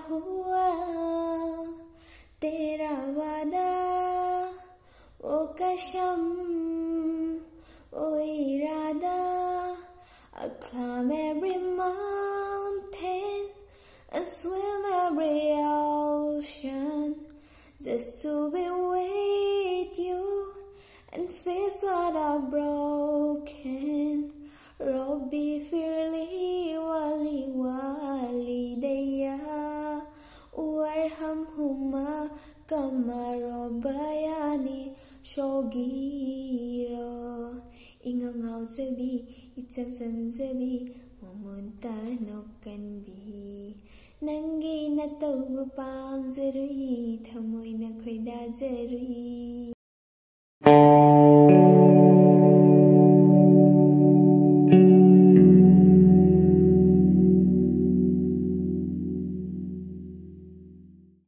हुआ तेरा वादा, ओ कसम, ओ इरादा. I climb every mountain, I swim every ocean, just to be with you and face what I've broken. Rabbi firli wali walidayya warhamhuma kama rabbayani shogira. Ingangawzabi ichamsamzabi mamunta nokanbi. Nangi natawba pamzarui thamoina khoidajarui.